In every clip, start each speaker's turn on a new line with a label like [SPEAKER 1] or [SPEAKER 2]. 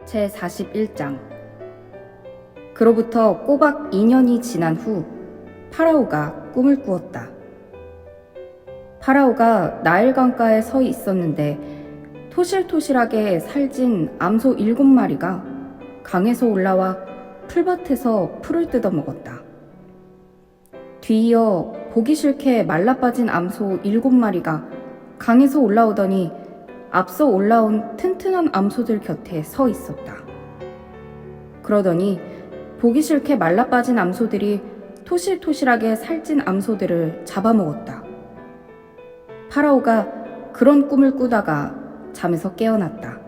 [SPEAKER 1] 제41장. 그로부터 꼬박 2년이 지난 후 파라오가 꿈을 꾸었다. 파라오가 나일 강가에 서 있었는데 토실토실하게 살찐 암소 7마리가 강에서 올라와 풀밭에서 풀을 뜯어 먹었다. 뒤이어 보기 싫게 말라빠진 암소 7마리가 강에서 올라오더니 앞서 올라온 튼튼한 암소들 곁에 서 있었다. 그러더니 보기 싫게 말라빠진 암소들이 토실토실하게 살찐 암소들을 잡아먹었다. 파라오가 그런 꿈을 꾸다가 잠에서 깨어났다.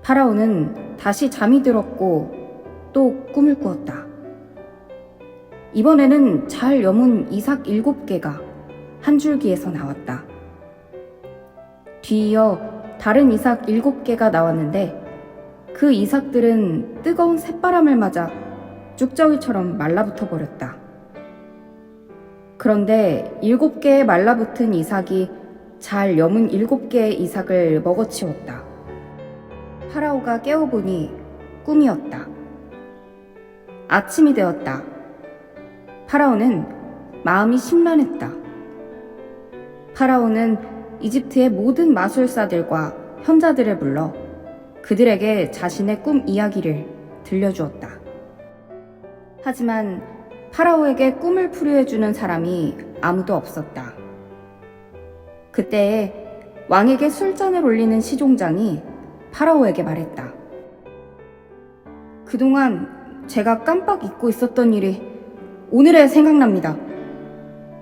[SPEAKER 1] 파라오는 다시 잠이 들었고 또 꿈을 꾸었다. 이번에는 잘 여문 이삭 7개가 한 줄기에서 나왔다. 뒤이어 다른 이삭 7개가 나왔는데 그 이삭들은 뜨거운 새바람을 맞아 쭉정이처럼 말라붙어 버렸다. 그런데 7개의 말라붙은 이삭이 잘 여문 7개의 이삭을 먹어치웠다. 파라오가 깨어보니 꿈이었다. 아침이 되었다. 파라오는 마음이 심란했다. 파라오는 이집트의 모든 마술사들과 현자들을 불러 그들에게 자신의 꿈 이야기를 들려주었다. 하지만 파라오에게 꿈을 풀이해주는 사람이 아무도 없었다. 그때에 왕에게 술잔을 올리는 시종장이 파라오에게 말했다. 그동안 제가 깜빡 잊고 있었던 일이 오늘에 생각납니다.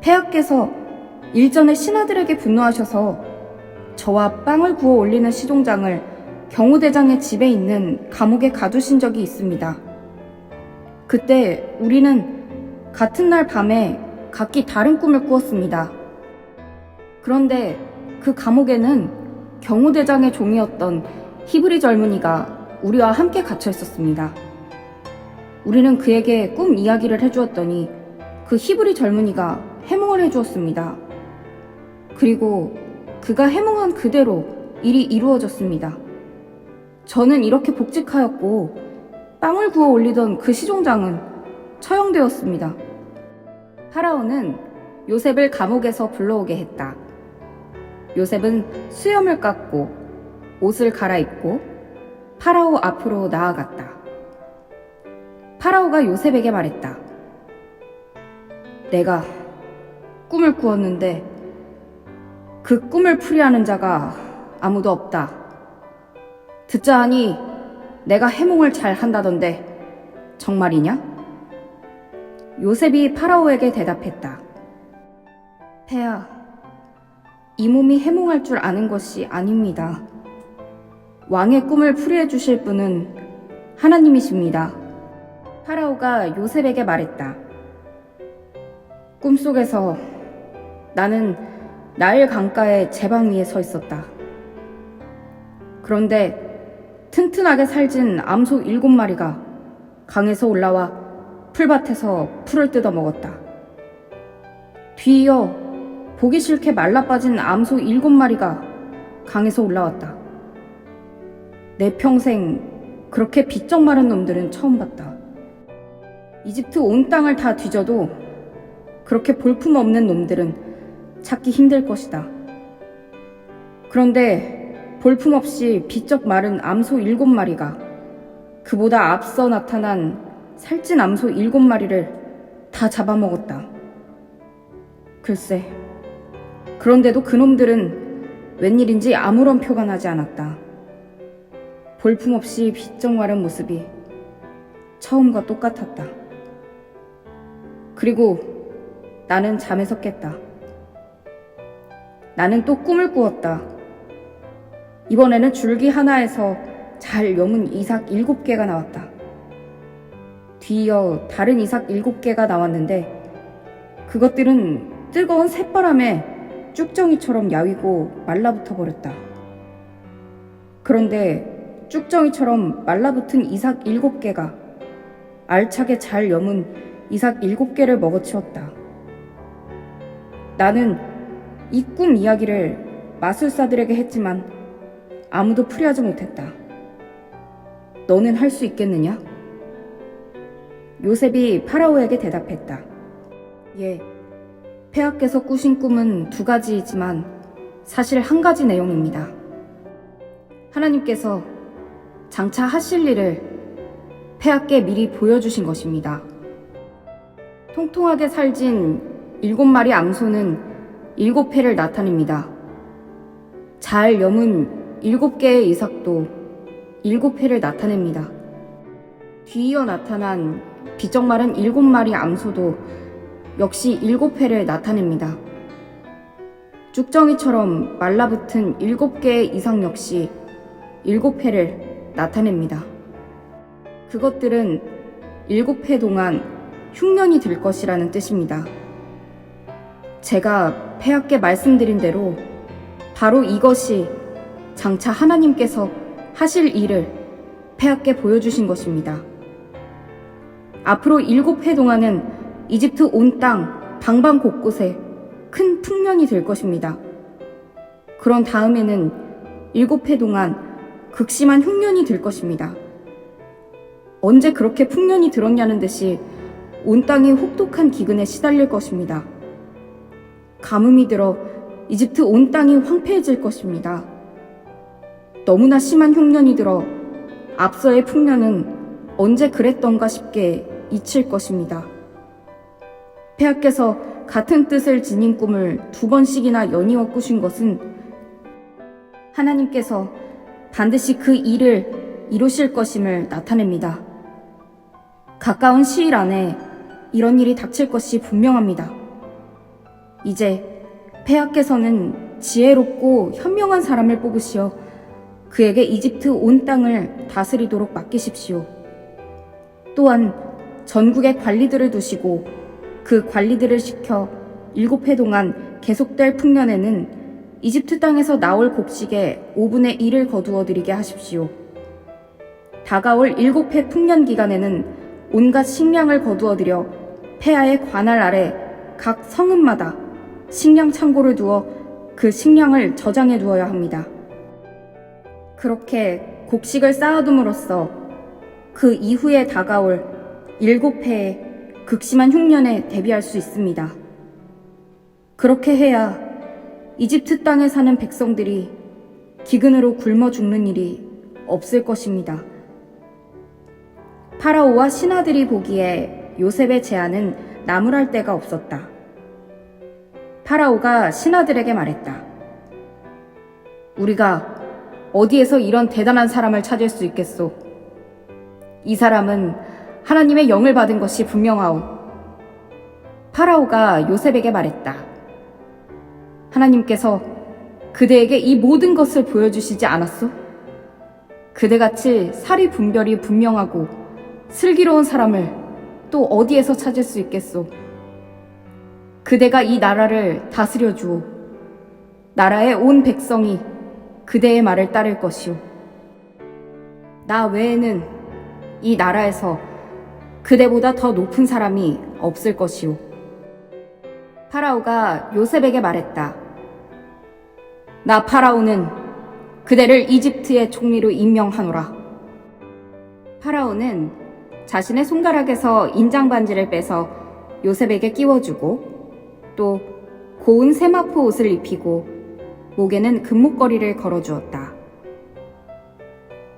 [SPEAKER 1] 폐하께서 일전에 신하들에게 분노하셔서 저와 빵을 구워 올리는 시종장을 경호대장의 집에 있는 감옥에 가두신 적이 있습니다. 그때 우리는 같은 날 밤에 각기 다른 꿈을 꾸었습니다. 그런데 그 감옥에는 경호대장의 종이었던 히브리 젊은이가 우리와 함께 갇혀 있었습니다. 우리는 그에게 꿈 이야기를 해주었더니 그 히브리 젊은이가 해몽을 해주었습니다. 그리고 그가 해몽한 그대로 일이 이루어졌습니다. 저는 이렇게 복직하였고 빵을 구워 올리던 그 시종장은 처형되었습니다. 파라오는 요셉을 감옥에서 불러오게 했다. 요셉은 수염을 깎고 옷을 갈아입고 파라오 앞으로 나아갔다. 파라오가 요셉에게 말했다. 내가 꿈을 꾸었는데 그 꿈을 풀이하는 자가 아무도 없다. 듣자 하니 내가 해몽을 잘 한다던데 정말이냐? 요셉이 파라오에게 대답했다. 폐하, 이 몸이 해몽할 줄 아는 것이 아닙니다. 왕의 꿈을 풀이해 주실 분은 하나님이십니다. 파라오가 요셉에게 말했다. 꿈속에서 나는 나일 강가의 제방 위에 서 있었다. 그런데 튼튼하게 살찐 암소 7마리가 강에서 올라와 풀밭에서 풀을 뜯어 먹었다. 뒤이어 보기 싫게 말라빠진 암소 7마리가 강에서 올라왔다. 내 평생 그렇게 비쩍 마른 놈들은 처음 봤다. 이집트 온 땅을 다 뒤져도 그렇게 볼품없는 놈들은 찾기 힘들 것이다. 그런데 볼품없이 비쩍 마른 암소 7마리가 그보다 앞서 나타난 살찐 암소 7마리를 다 잡아먹었다. 글쎄, 그런데도 그놈들은 웬일인지 아무런 표가 나지 않았다. 볼품없이 비쩍 마른 모습이 처음과 똑같았다. 그리고 나는 잠에서 깼다. 나는 또 꿈을 꾸었다. 이번에는 줄기 하나에서 잘 여문 이삭 7개가 나왔다. 뒤이어 다른 이삭 7개가 나왔는데 그것들은 뜨거운 새바람에 쭉정이처럼 야위고 말라붙어 버렸다. 그런데 쭉정이처럼 말라붙은 이삭 7개가 알차게 잘 여문 이삭 7개를 먹어치웠다. 나는 이 꿈 이야기를 마술사들에게 했지만 아무도 풀이하지 못했다. 너는 할 수 있겠느냐? 요셉이 파라오에게 대답했다. 예, 폐하께서 꾸신 꿈은 2가지이지만 사실 1가지 내용입니다. 하나님께서 장차 하실 일을 폐하께 미리 보여주신 것입니다. 통통하게 살진 7마리 암소는 7폐를 나타냅니다. 잘 여문 7개의 이삭도 7폐를 나타냅니다. 뒤이어 나타난 비쩍 마른 7마리 암소도 역시 7폐를 나타냅니다. 쭉정이처럼 말라붙은 7개의 이삭 역시 7폐를 나타냅니다. 그것들은 7폐 동안 흉년이 들 것이라는 뜻입니다. 제가 폐하께 말씀드린 대로 바로 이것이 장차 하나님께서 하실 일을 폐하께 보여주신 것입니다. 앞으로 7회 동안은 이집트 온 땅 방방 곳곳에 큰 풍년이 될 것입니다. 그런 다음에는 7회 동안 극심한 흉년이 될 것입니다. 언제 그렇게 풍년이 들었냐는 듯이 온 땅이 혹독한 기근에 시달릴 것입니다. 가뭄이 들어 이집트 온 땅이 황폐해질 것입니다. 너무나 심한 흉년이 들어 앞서의 풍년은 언제 그랬던가 싶게 잊힐 것입니다. 폐하께서 같은 뜻을 지닌 꿈을 2번씩이나 연이어 꾸신 것은 하나님께서 반드시 그 일을 이루실 것임을 나타냅니다. 가까운 시일 안에 이런 일이 닥칠 것이 분명합니다. 이제 폐하께서는 지혜롭고 현명한 사람을 뽑으시어 그에게 이집트 온 땅을 다스리도록 맡기십시오. 또한 전국에 관리들을 두시고 그 관리들을 시켜 7회 동안 계속될 풍년에는 이집트 땅에서 나올 곡식의 5분의 1을 거두어 드리게 하십시오. 다가올 7회 풍년 기간에는 온갖 식량을 거두어 들여 폐하의 관할 아래 각 성읍마다 식량 창고를 두어 그 식량을 저장해 두어야 합니다. 그렇게 곡식을 쌓아둠으로써 그 이후에 다가올 7회의 극심한 흉년에 대비할 수 있습니다. 그렇게 해야 이집트 땅에 사는 백성들이 기근으로 굶어 죽는 일이 없을 것입니다. 파라오와 신하들이 보기에 요셉의 제안은 나무랄 데가 없었다. 파라오가 신하들에게 말했다. 우리가 어디에서 이런 대단한 사람을 찾을 수 있겠소? 이 사람은 하나님의 영을 받은 것이 분명하오. 파라오가 요셉에게 말했다. 하나님께서 그대에게 이 모든 것을 보여주시지 않았소? 그대같이 사리 분별이 분명하고 슬기로운 사람을 또 어디에서 찾을 수 있겠소? 그대가 이 나라를 다스려 주오. 나라의 온 백성이 그대의 말을 따를 것이오. 나 외에는 이 나라에서 그대보다 더 높은 사람이 없을 것이오. 파라오가 요셉에게 말했다. 나 파라오는 그대를 이집트의 총리로 임명하노라. 파라오는 자신의 손가락에서 인장반지를 빼서 요셉에게 끼워주고 또 고운 세마포 옷을 입히고 목에는 금목걸이를 걸어주었다.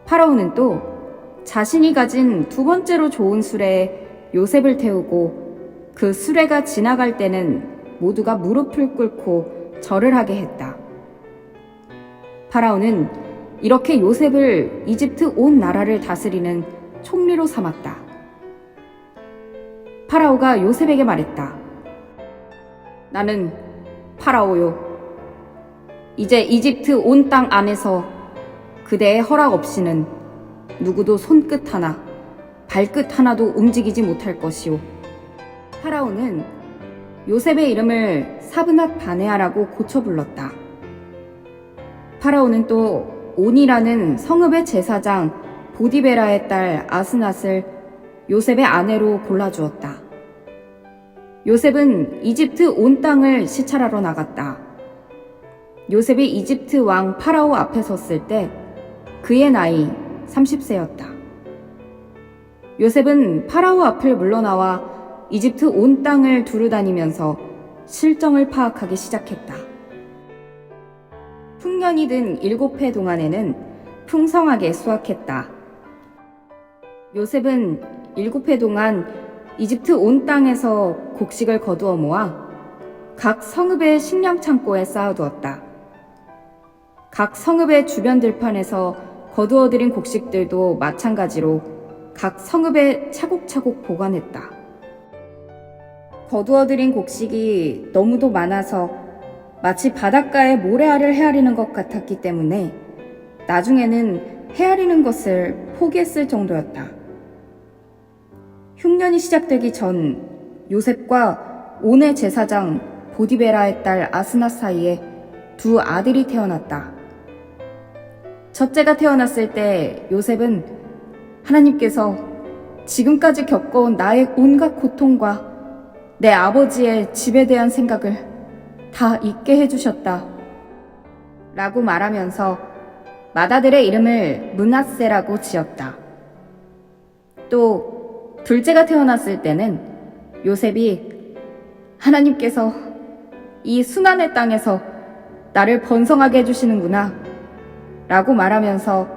[SPEAKER 1] 파라오는 또 자신이 가진 2번째로 좋은 수레에 요셉을 태우고 그 수레가 지나갈 때는 모두가 무릎을 꿇고 절을 하게 했다. 파라오는 이렇게 요셉을 이집트 온 나라를 다스리는 총리로 삼았다. 파라오가 요셉에게 말했다. 나는 파라오요. 이제 이집트 온 땅 안에서 그대의 허락 없이는 누구도 손끝 하나, 발끝 하나도 움직이지 못할 것이오. 파라오는 요셉의 이름을 사브낫 바네아라고 고쳐 불렀다. 파라오는 또 온이라는 성읍의 제사장 보디베라의 딸 아스낫을 요셉의 아내로 골라주었다. 요셉은 이집트 온 땅을 시찰하러 나갔다. 요셉이 이집트 왕 파라오 앞에 섰을 때 그의 나이 30세였다. 요셉은 파라오 앞을 물러나와 이집트 온 땅을 두루다니면서 실정을 파악하기 시작했다. 흉년이 든 7해 동안에는 풍성하게 수확했다. 요셉은 7해 동안 이집트 온 땅에서 곡식을 거두어 모아 각 성읍의 식량 창고에 쌓아두었다. 각 성읍의 주변 들판에서 거두어들인 곡식들도 마찬가지로 각 성읍에 차곡차곡 보관했다. 거두어들인 곡식이 너무도 많아서 마치 바닷가에 모래알을 헤아리는 것 같았기 때문에 나중에는 헤아리는 것을 포기했을 정도였다. 흉년이 시작되기 전 요셉과 온의 제사장 보디베라의 딸 아스낫 사이에 2 아들이 태어났다. 첫째가 태어났을 때 요셉은 하나님께서 지금까지 겪어온 나의 온갖 고통과 내 아버지의 집에 대한 생각을 다 잊게 해주셨다 라고 말하면서 맏아들의 이름을 므낫세라고 지었다. 또 둘째가 태어났을 때는 요셉이 하나님께서 이 순환의 땅에서 나를 번성하게 해주시는구나 라고 말하면서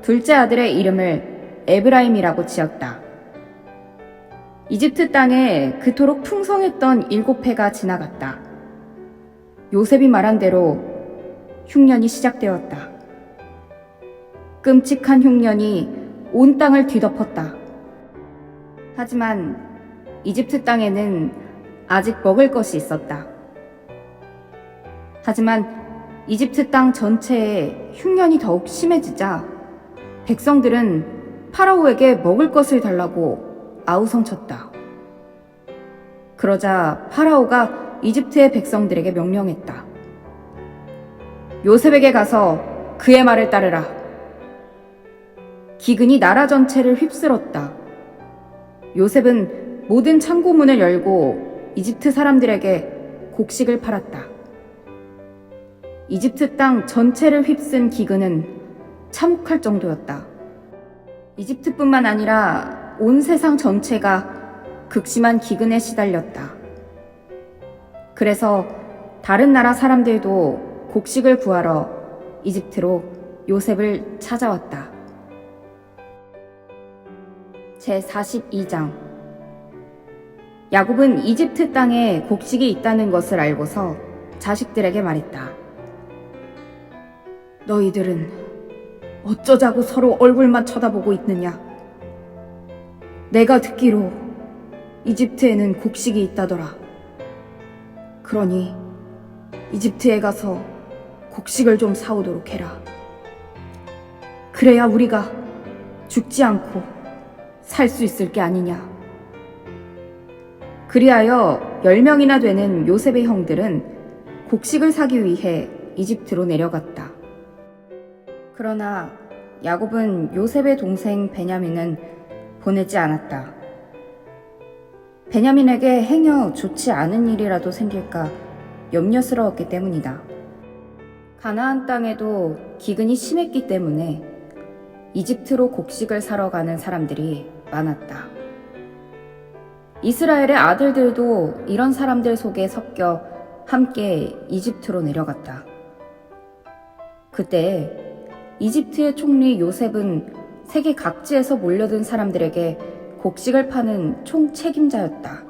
[SPEAKER 1] 둘째 아들의 이름을 에브라임이라고 지었다. 이집트 땅에 그토록 풍성했던 7해가 지나갔다. 요셉이 말한 대로 흉년이 시작되었다. 끔찍한 흉년이 온 땅을 뒤덮었다. 하지만 이집트 땅에는 아직 먹을 것이 있었다. 하지만 이집트 땅 전체에 흉년이 더욱 심해지자 백성들은 파라오에게 먹을 것을 달라고 아우성쳤다. 그러자 파라오가 이집트의 백성들에게 명령했다. 요셉에게 가서 그의 말을 따르라. 기근이 나라 전체를 휩쓸었다. 요셉은 모든 창고문을 열고 이집트 사람들에게 곡식을 팔았다. 이집트 땅 전체를 휩쓴 기근은 참혹할 정도였다. 이집트뿐만 아니라 온 세상 전체가 극심한 기근에 시달렸다. 그래서 다른 나라 사람들도 곡식을 구하러 이집트로 요셉을 찾아왔다. 제42장 야곱은 이집트 땅에 곡식이 있다는 것을 알고서 자식들에게 말했다. 너희들은 어쩌자고 서로 얼굴만 쳐다보고 있느냐? 내가 듣기로 이집트에는 곡식이 있다더라. 그러니 이집트에 가서 곡식을 좀 사오도록 해라. 그래야 우리가 죽지 않고 살 수 있을 게 아니냐. 그리하여 10명이나 되는 요셉의 형들은 곡식을 사기 위해 이집트로 내려갔다. 그러나 야곱은 요셉의 동생 베냐민은 보내지 않았다. 베냐민에게 행여 좋지 않은 일이라도 생길까 염려스러웠기 때문이다. 가나안 땅에도 기근이 심했기 때문에 이집트로 곡식을 사러 가는 사람들이 많았다. 이스라엘의 아들들도 이런 사람들 속에 섞여 함께 이집트로 내려갔다. 그때 이집트의 총리 요셉은 세계 각지에서 몰려든 사람들에게 곡식을 파는 총책임자였다.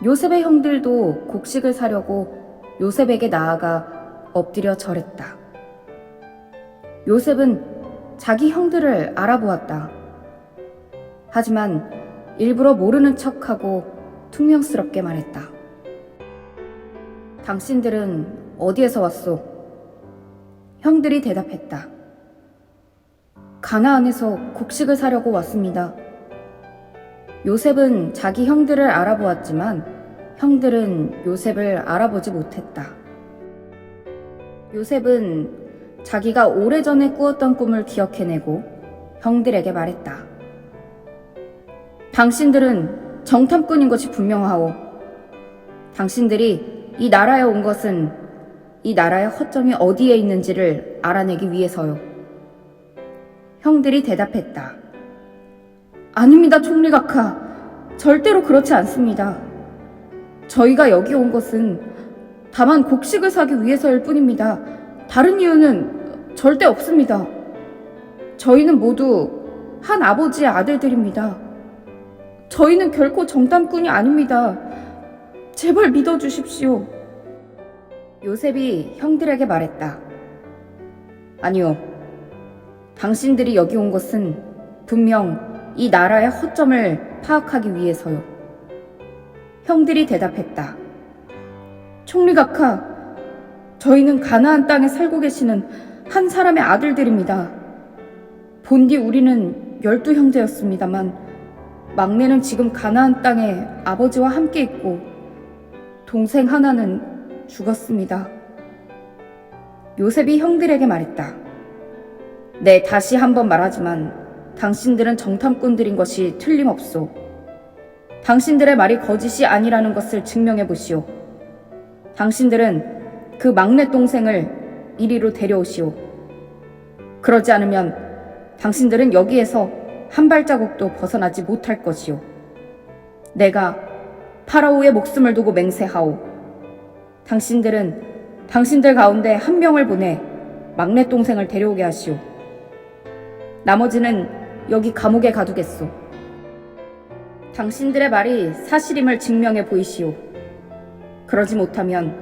[SPEAKER 1] 요셉의 형들도 곡식을 사려고 요셉에게 나아가 엎드려 절했다. 요셉은 자기 형들을 알아보았다. 하지만 일부러 모르는 척하고 퉁명스럽게 말했다. 당신들은 어디에서 왔소? 형들이 대답했다. 가나안에서 곡식을 사려고 왔습니다. 요셉은 자기 형들을 알아보았지만 형들은 요셉을 알아보지 못했다. 요셉은 자기가 오래전에 꾸었던 꿈을 기억해내고 형들에게 말했다. 당신들은 정탐꾼인 것이 분명하오. 당신들이 이 나라에 온 것은 이 나라의 허점이 어디에 있는지를 알아내기 위해서요. 형들이 대답했다. 아닙니다, 총리각하. 절대로 그렇지 않습니다. 저희가 여기 온 것은 다만 곡식을 사기 위해서일 뿐입니다. 다른 이유는 절대 없습니다. 저희는 모두 한 아버지의 아들들입니다. 저희는 결코 정탐꾼이 아닙니다. 제발 믿어주십시오. 요셉이 형들에게 말했다. 아니요. 당신들이 여기 온 것은 분명 이 나라의 허점을 파악하기 위해서요. 형들이 대답했다. 총리각하, 저희는 가나안 땅에 살고 계시는 한 사람의 아들들입니다. 본디 우리는 12형제였습니다만 막내는 지금 가나안 땅에 아버지와 함께 있고 동생 하나는 죽었습니다. 요셉이 형들에게 말했다. 네, 다시 한번 말하지만 당신들은 정탐꾼들인 것이 틀림없소. 당신들의 말이 거짓이 아니라는 것을 증명해 보시오. 당신들은 그 막내 동생을 이리로 데려오시오. 그러지 않으면 당신들은 여기에서 한 발자국도 벗어나지 못할 것이오. 내가 파라오의 목숨을 두고 맹세하오. 당신들은 당신들 가운데 한 명을 보내 막내 동생을 데려오게 하시오. 나머지는 여기 감옥에 가두겠소. 당신들의 말이 사실임을 증명해 보이시오. 그러지 못하면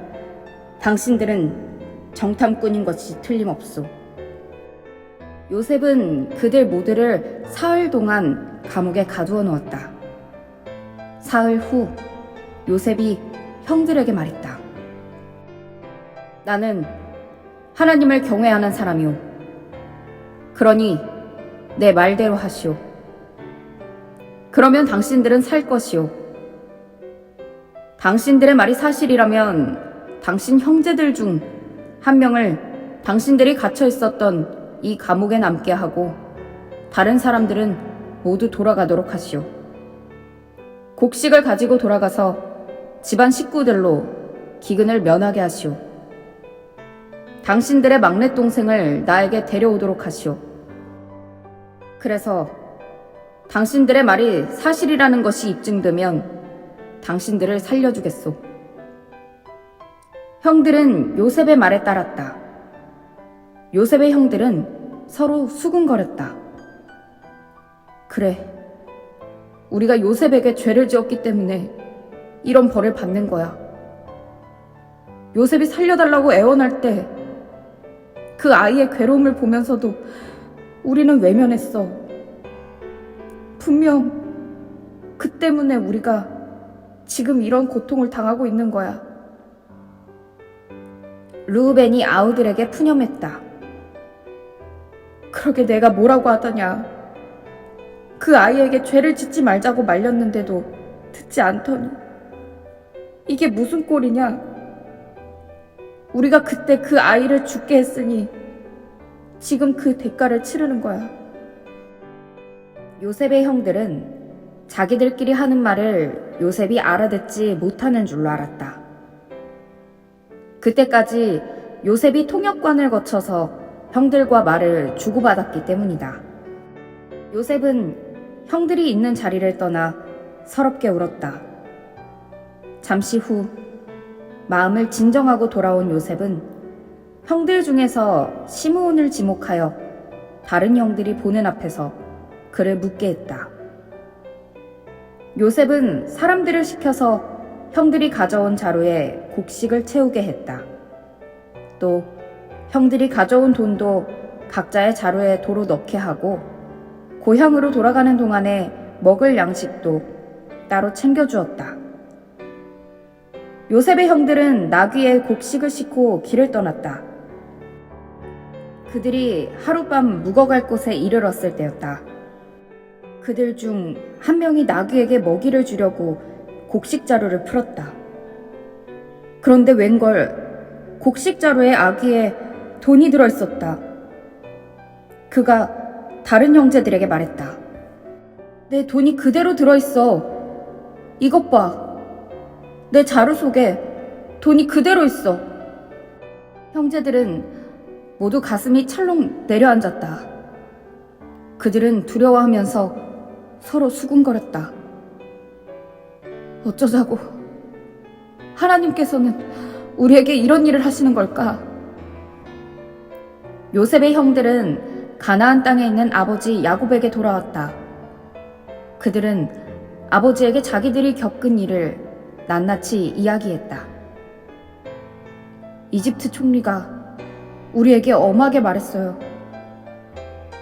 [SPEAKER 1] 당신들은 정탐꾼인 것이 틀림없소. 요셉은 그들 모두를 사흘 동안 감옥에 가두어 놓았다. 사흘 후 요셉이 형들에게 말했다. 나는 하나님을 경외하는 사람이오. 그러니 내 말대로 하시오. 그러면 당신들은 살 것이오. 당신들의 말이 사실이라면 당신 형제들 중 한 명을 당신들이 갇혀 있었던 이 감옥에 남게 하고 다른 사람들은 모두 돌아가도록 하시오. 곡식을 가지고 돌아가서 집안 식구들로 기근을 면하게 하시오. 당신들의 막내 동생을 나에게 데려오도록 하시오. 그래서 당신들의 말이 사실이라는 것이 입증되면 당신들을 살려주겠소. 형들은 요셉의 말에 따랐다. 요셉의 형들은 서로 수군거렸다. 그래, 우리가 요셉에게 죄를 지었기 때문에 이런 벌을 받는 거야. 요셉이 살려달라고 애원할 때 그 아이의 괴로움을 보면서도 우리는 외면했어. 분명 그 때문에 우리가 지금 이런 고통을 당하고 있는 거야. 르우벤이 아우들에게 푸념했다. 그러게 내가 뭐라고 하더냐. 그 아이에게 죄를 짓지 말자고 말렸는데도 듣지 않더니 이게 무슨 꼴이냐. 우리가 그때 그 아이를 죽게 했으니 지금 그 대가를 치르는 거야. 요셉의 형들은 자기들끼리 하는 말을 요셉이 알아듣지 못하는 줄로 알았다. 그때까지 요셉이 통역관을 거쳐서 형들과 말을 주고받았기 때문이다. 요셉은 형들이 있는 자리를 떠나 서럽게 울었다. 잠시 후 마음을 진정하고 돌아온 요셉은 형들 중에서 시므온을 지목하여 다른 형들이 보는 앞에서 그를 묻게 했다. 요셉은 사람들을 시켜서 형들이 가져온 자루에 곡식을 채우게 했다. 또 형들이 가져온 돈도 각자의 자루에 도로 넣게 하고 고향으로 돌아가는 동안에 먹을 양식도 따로 챙겨주었다. 요셉의 형들은 나귀에 곡식을 싣고 길을 떠났다. 그들이 하룻밤 묵어갈 곳에 이르렀을 때였다. 그들 중 한 명이 나귀에게 먹이를 주려고 곡식 자루를 풀었다. 그런데 웬걸 곡식 자루에 아귀에 돈이 들어있었다. 그가 다른 형제들에게 말했다. 내 돈이 그대로 들어있어. 이것 봐. 내 자루 속에 돈이 그대로 있어. 형제들은 모두 가슴이 철렁 내려앉았다. 그들은 두려워하면서 서로 수군거렸다. 어쩌자고. 하나님께서는 우리에게 이런 일을 하시는 걸까? 요셉의 형들은 가나안 땅에 있는 아버지 야곱에게 돌아왔다. 그들은 아버지에게 자기들이 겪은 일을 낱낱이 이야기했다. 이집트 총리가 우리에게 엄하게 말했어요.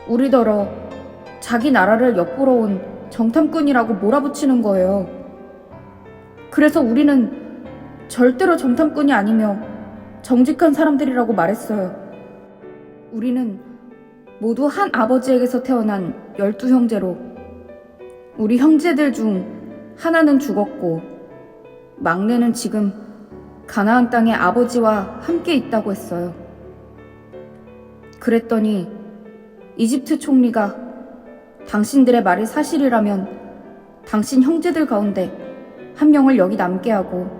[SPEAKER 1] 우리더러 자기 나라를 엿보러 온 정탐꾼이라고 몰아붙이는 거예요. 그래서 우리는 절대로 정탐꾼이 아니며 정직한 사람들이라고 말했어요. 우리는 모두 한 아버지에게서 태어난 12형제로 우리 형제들 중 하나는 죽었고 막내는 지금 가나안 땅에 아버지와 함께 있다고 했어요. 그랬더니 이집트 총리가 당신들의 말이 사실이라면 당신 형제들 가운데 한 명을 여기 남게 하고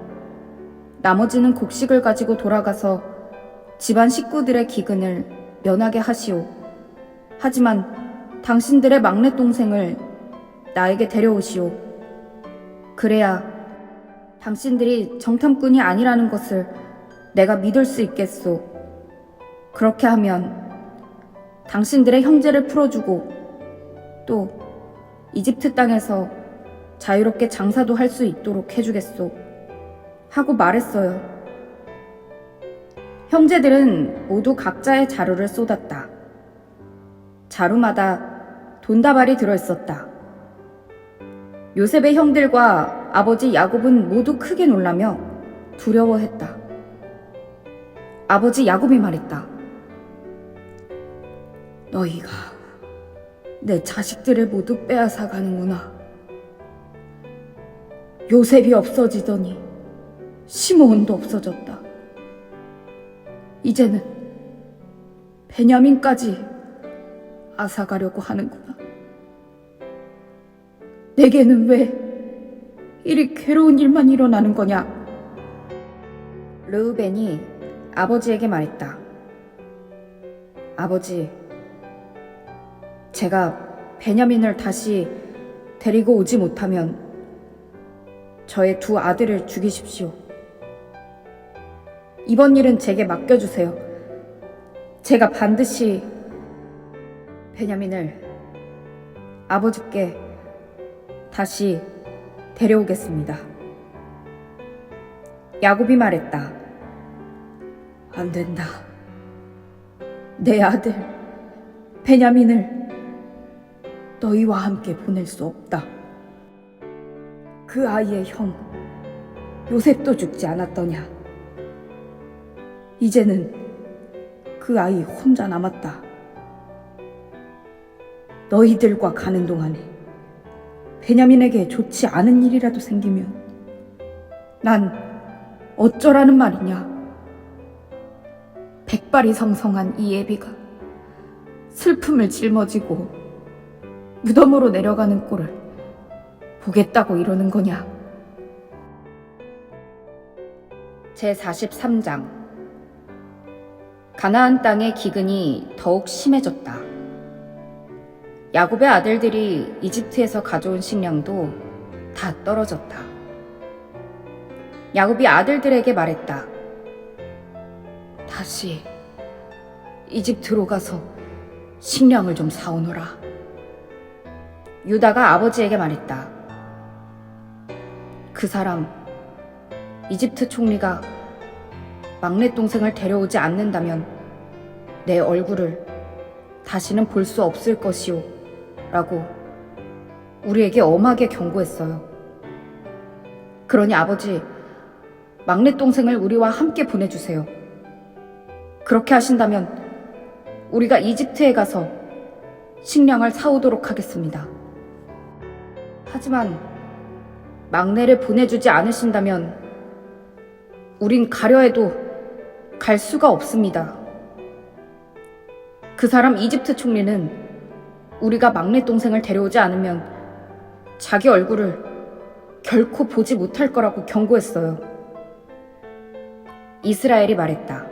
[SPEAKER 1] 나머지는 곡식을 가지고 돌아가서 집안 식구들의 기근을 면하게 하시오. 하지만 당신들의 막내 동생을 나에게 데려오시오. 그래야 당신들이 정탐꾼이 아니라는 것을 내가 믿을 수 있겠소. 그렇게 하면 당신들의 형제를 풀어주고 또 이집트 땅에서 자유롭게 장사도 할 수 있도록 해주겠소. 하고 말했어요. 형제들은 모두 각자의 자루를 쏟았다. 자루마다 돈다발이 들어있었다. 요셉의 형들과 아버지 야곱은 모두 크게 놀라며 두려워했다. 아버지 야곱이 말했다. 너희가 내 자식들을 모두 빼앗아 가는구나. 요셉이 없어지더니 시므온도 없어졌다. 이제는 베냐민까지 앗아가려고 하는구나. 내게는 왜 이리 괴로운 일만 일어나는 거냐? 르우벤이 아버지에게 말했다. 아버지, 제가 베냐민을 다시 데리고 오지 못하면 저의 두 아들을 죽이십시오. 이번 일은 제게 맡겨주세요. 제가 반드시 베냐민을 아버지께 다시 데려오겠습니다. 야곱이 말했다. 안 된다. 내 아들 베냐민을 너희와 함께 보낼 수 없다. 그 아이의 형 요셉도 죽지 않았더냐. 이제는 그 아이 혼자 남았다. 너희들과 가는 동안에 베냐민에게 좋지 않은 일이라도 생기면 난 어쩌라는 말이냐. 백발이 성성한 이 애비가 슬픔을 짊어지고 무덤으로 내려가는 꼴을 보겠다고 이러는 거냐. 제43장 가나안 땅의 기근이 더욱 심해졌다. 야곱의 아들들이 이집트에서 가져온 식량도 다 떨어졌다. 야곱이 아들들에게 말했다. 다시 이집트로 가서 식량을 좀 사오너라. 유다가 아버지에게 말했다. 그 사람 이집트 총리가 막내 동생을 데려오지 않는다면 내 얼굴을 다시는 볼 수 없을 것이오 라고 우리에게 엄하게 경고했어요. 그러니 아버지, 막내 동생을 우리와 함께 보내주세요. 그렇게 하신다면 우리가 이집트에 가서 식량을 사오도록 하겠습니다. 하지만 막내를 보내주지 않으신다면 우린 가려 해도 갈 수가 없습니다. 그 사람 이집트 총리는 우리가 막내 동생을 데려오지 않으면 자기 얼굴을 결코 보지 못할 거라고 경고했어요. 이스라엘이 말했다.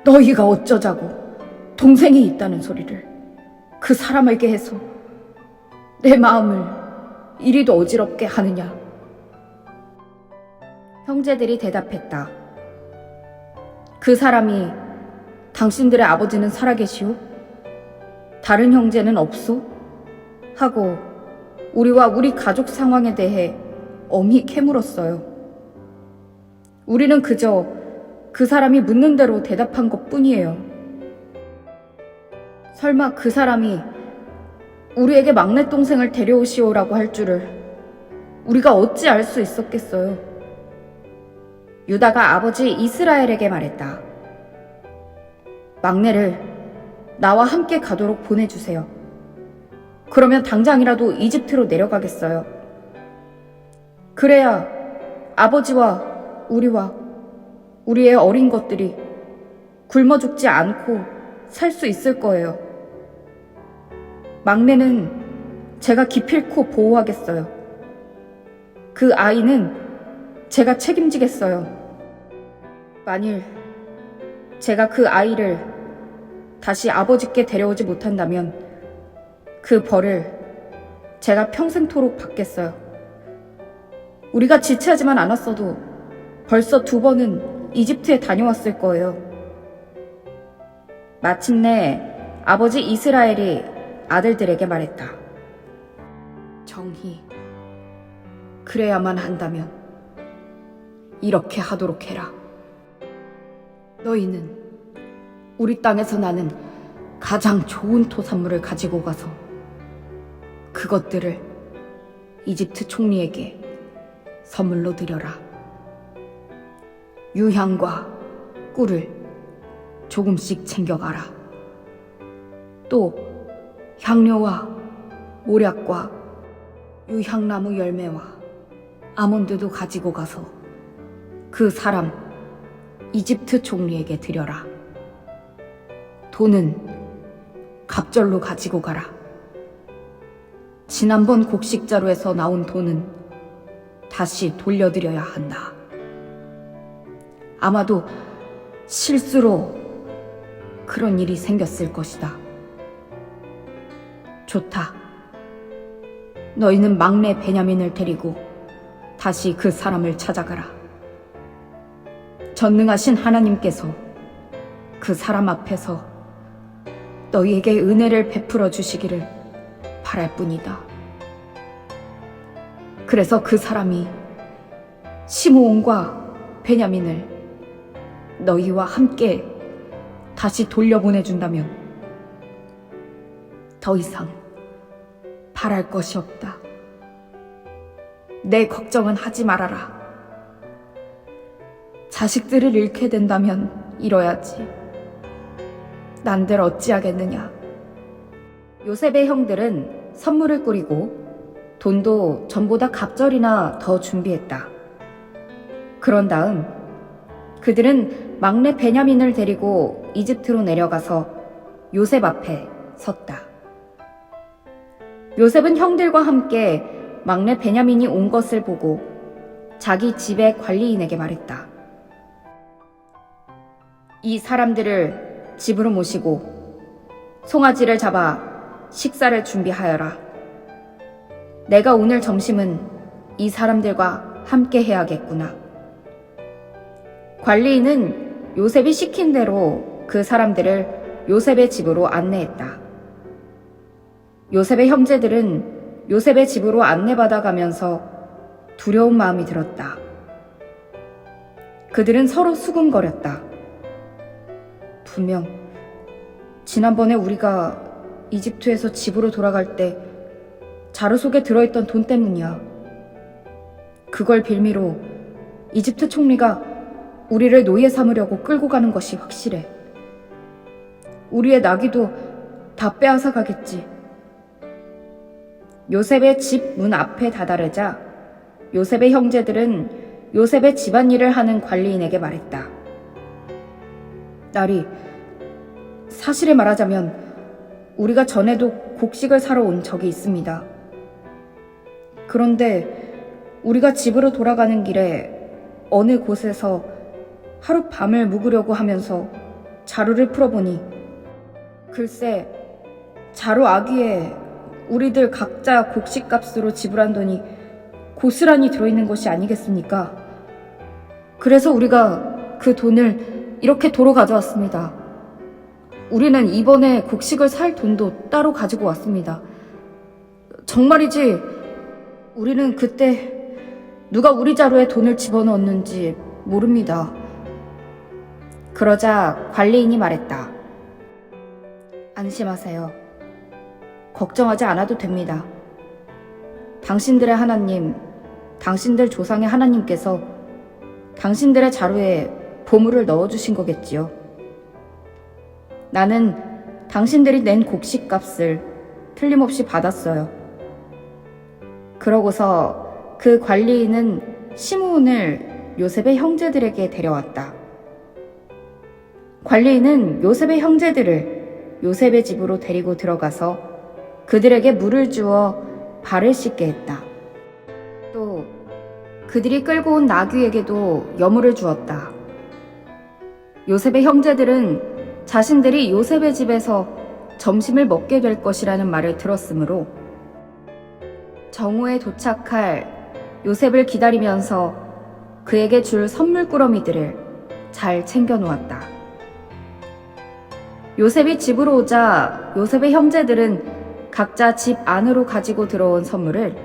[SPEAKER 1] 너희가 어쩌자고 동생이 있다는 소리를 그 사람에게 해서 내 마음을 이리도 어지럽게 하느냐? 형제들이 대답했다. 그 사람이 당신들의 아버지는 살아계시오? 다른 형제는 없소? 하고 우리와 우리 가족 상황에 대해 엄히 캐물었어요. 우리는 그저 그 사람이 묻는 대로 대답한 것 뿐이에요. 설마 그 사람이 우리에게 막내 동생을 데려오시오라고 할 줄을 우리가 어찌 알 수 있었겠어요. 유다가 아버지 이스라엘에게 말했다. 막내를 나와 함께 가도록 보내주세요. 그러면 당장이라도 이집트로 내려가겠어요. 그래야 아버지와 우리와 우리의 어린 것들이 굶어 죽지 않고 살 수 있을 거예요. 막내는 제가 기필코 보호하겠어요. 그 아이는 제가 책임지겠어요. 만일 제가 그 아이를 다시 아버지께 데려오지 못한다면 그 벌을 제가 평생토록 받겠어요. 우리가 지체하지만 않았어도 벌써 2번은 이집트에 다녀왔을 거예요. 마침내 아버지 이스라엘이 아들들에게 말했다. 정희, 그래야만 한다면 이렇게 하도록 해라. 너희는 우리 땅에서 나는 가장 좋은 토산물을 가지고 가서 그것들을 이집트 총리에게 선물로 드려라. 유향과 꿀을 조금씩 챙겨가라. 또 향료와 모략과 유향나무 열매와 아몬드도 가지고 가서 그 사람 이집트 총리에게 드려라. 돈은 갑절로 가지고 가라. 지난번 곡식자루에서 나온 돈은 다시 돌려드려야 한다. 아마도 실수로 그런 일이 생겼을 것이다. 좋다. 너희는 막내 베냐민을 데리고 다시 그 사람을 찾아가라. 전능하신 하나님께서 그 사람 앞에서 너희에게 은혜를 베풀어 주시기를 바랄 뿐이다. 그래서 그 사람이 시므온과 베냐민을 너희와 함께 다시 돌려보내준다면 더 이상 바랄 것이 없다. 내 걱정은 하지 말아라. 자식들을 잃게 된다면 잃어야지. 난들 어찌하겠느냐. 요셉의 형들은 선물을 꾸리고 돈도 전보다 갑절이나 더 준비했다. 그런 다음 그들은 막내 베냐민을 데리고 이집트로 내려가서 요셉 앞에 섰다. 요셉은 형들과 함께 막내 베냐민이 온 것을 보고 자기 집의 관리인에게 말했다. 이 사람들을 집으로 모시고 송아지를 잡아 식사를 준비하여라. 내가 오늘 점심은 이 사람들과 함께 해야겠구나. 관리인은 요셉이 시킨 대로 그 사람들을 요셉의 집으로 안내했다. 요셉의 형제들은 요셉의 집으로 안내받아 가면서 두려운 마음이 들었다. 그들은 서로 수군거렸다. 분명 지난번에 우리가 이집트에서 집으로 돌아갈 때 자루 속에 들어있던 돈 때문이야. 그걸 빌미로 이집트 총리가 우리를 노예 삼으려고 끌고 가는 것이 확실해. 우리의 나귀도 다 빼앗아 가겠지. 요셉의 집 문 앞에 다다르자 요셉의 형제들은 요셉의 집안일을 하는 관리인에게 말했다. 딸이, 사실을 말하자면 우리가 전에도 곡식을 사러 온 적이 있습니다. 그런데 우리가 집으로 돌아가는 길에 어느 곳에서 하룻밤을 묵으려고 하면서 자루를 풀어보니 글쎄 자루 아귀에 우리들 각자 곡식값으로 지불한 돈이 고스란히 들어있는 것이 아니겠습니까? 그래서 우리가 그 돈을 이렇게 도로 가져왔습니다. 우리는 이번에 곡식을 살 돈도 따로 가지고 왔습니다. 정말이지, 우리는 그때 누가 우리 자루에 돈을 집어넣었는지 모릅니다. 그러자 관리인이 말했다. 안심하세요. 걱정하지 않아도 됩니다. 당신들의 하나님, 당신들 조상의 하나님께서 당신들의 자루에 보물을 넣어주신 거겠지요. 나는 당신들이 낸 곡식값을 틀림없이 받았어요. 그러고서 그 관리인은 시므온을 요셉의 형제들에게 데려왔다. 관리인은 요셉의 형제들을 요셉의 집으로 데리고 들어가서 그들에게 물을 주어 발을 씻게 했다. 또 그들이 끌고 온 나귀에게도 여물을 주었다. 요셉의 형제들은 자신들이 요셉의 집에서 점심을 먹게 될 것이라는 말을 들었으므로 정오에 도착할 요셉을 기다리면서 그에게 줄 선물꾸러미들을 잘 챙겨 놓았다. 요셉이 집으로 오자 요셉의 형제들은 각자 집 안으로 가지고 들어온 선물을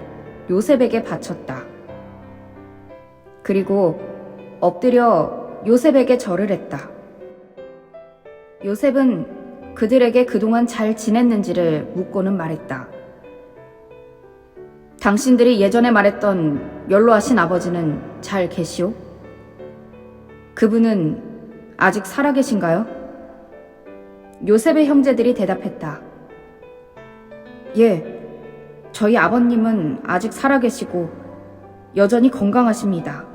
[SPEAKER 1] 요셉에게 바쳤다. 그리고 엎드려 요셉에게 절을 했다. 요셉은 그들에게 그동안 잘 지냈는지를 묻고는 말했다. 당신들이 예전에 말했던 연로하신 아버지는 잘 계시오? 그분은 아직 살아계신가요? 요셉의 형제들이 대답했다. 예, 저희 아버님은 아직 살아계시고 여전히 건강하십니다.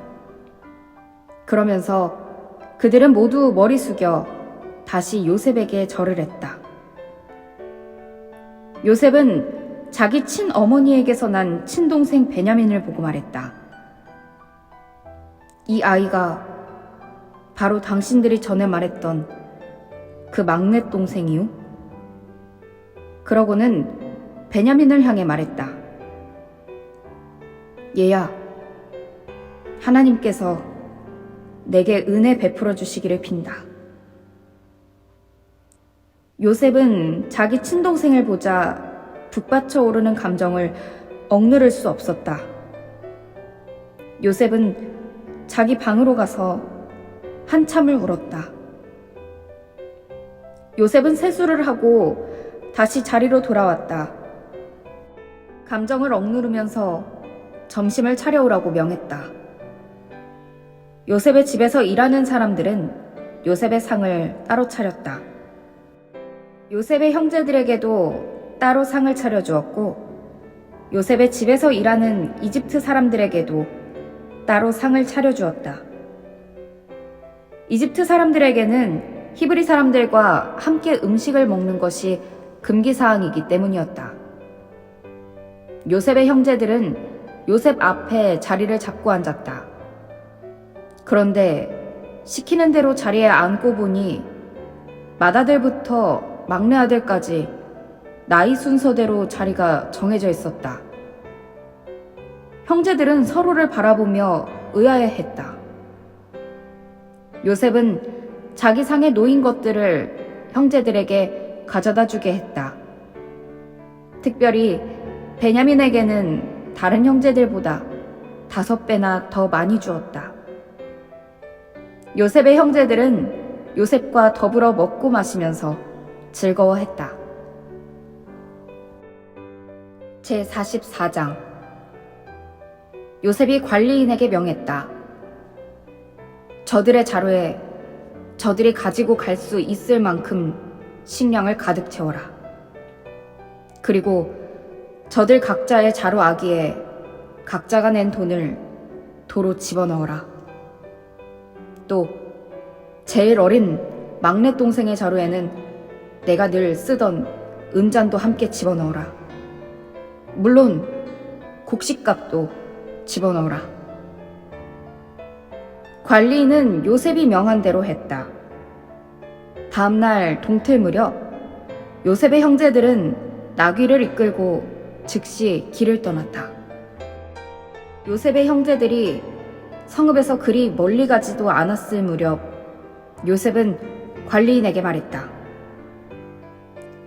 [SPEAKER 1] 그러면서 그들은 모두 머리 숙여 다시 요셉에게 절을 했다. 요셉은 자기 친어머니에게서 난 친동생 베냐민을 보고 말했다. 이 아이가 바로 당신들이 전에 말했던 그 막내 동생이요? 그러고는 베냐민을 향해 말했다. 얘야, 하나님께서 내게 은혜 베풀어 주시기를 빈다. 요셉은 자기 친동생을 보자 북받쳐 오르는 감정을 억누를 수 없었다. 요셉은 자기 방으로 가서 한참을 울었다. 요셉은 세수를 하고 다시 자리로 돌아왔다. 감정을 억누르면서 점심을 차려오라고 명했다. 요셉의 집에서 일하는 사람들은 요셉의 상을 따로 차렸다. 요셉의 형제들에게도 따로 상을 차려주었고 요셉의 집에서 일하는 이집트 사람들에게도 따로 상을 차려주었다. 이집트 사람들에게는 히브리 사람들과 함께 음식을 먹는 것이 금기사항이기 때문이었다. 요셉의 형제들은 요셉 앞에 자리를 잡고 앉았다. 그런데 시키는 대로 자리에 앉고 보니 맏아들부터 막내 아들까지 나이 순서대로 자리가 정해져 있었다. 형제들은 서로를 바라보며 의아해했다. 요셉은 자기 상에 놓인 것들을 형제들에게 가져다 주게 했다. 특별히 베냐민에게는 다른 형제들보다 5배나 더 많이 주었다. 요셉의 형제들은 요셉과 더불어 먹고 마시면서 즐거워했다. 제44장 요셉이 관리인에게 명했다. 저들의 자루에 저들이 가지고 갈 수 있을 만큼 식량을 가득 채워라. 그리고 저들 각자의 자루 아기에 각자가 낸 돈을 도로 집어넣어라. 또 제일 어린 막내 동생의 자루에는 내가 늘 쓰던 은잔도 함께 집어넣어라. 물론 곡식값도 집어넣어라. 관리인은 요셉이 명한 대로 했다. 다음날 동틀 무렵 요셉의 형제들은 나귀를 이끌고 즉시 길을 떠났다. 요셉의 형제들이 성읍에서 그리 멀리 가지도 않았을 무렵 요셉은 관리인에게 말했다.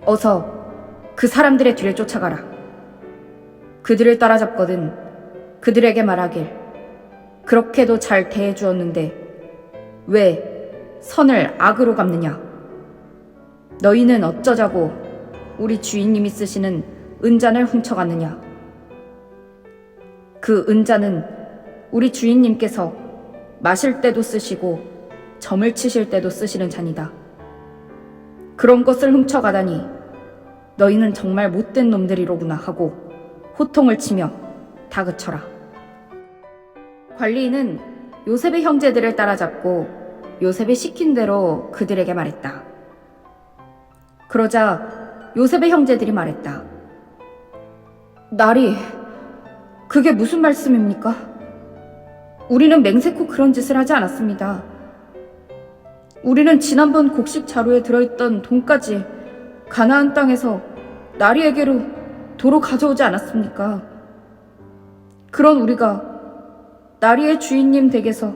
[SPEAKER 1] 어서 그 사람들의 뒤를 쫓아가라. 그들을 따라잡거든 그들에게 말하길 그렇게도 잘 대해주었는데 왜 선을 악으로 갚느냐. 너희는 어쩌자고 우리 주인님이 쓰시는 은잔을 훔쳐갔느냐. 그 은잔은 우리 주인님께서 마실 때도 쓰시고 점을 치실 때도 쓰시는 잔이다. 그런 것을 훔쳐가다니 너희는 정말 못된 놈들이로구나 하고 호통을 치며 다그쳐라. 관리인은 요셉의 형제들을 따라잡고 요셉이 시킨 대로 그들에게 말했다. 그러자 요셉의 형제들이 말했다. 나리, 그게 무슨 말씀입니까? 우리는 맹세코 그런 짓을 하지 않았습니다. 우리는 지난번 곡식 자루에 들어있던 돈까지 가나안 땅에서 나리에게로 도로 가져오지 않았습니까? 그런 우리가 나리의 주인님 댁에서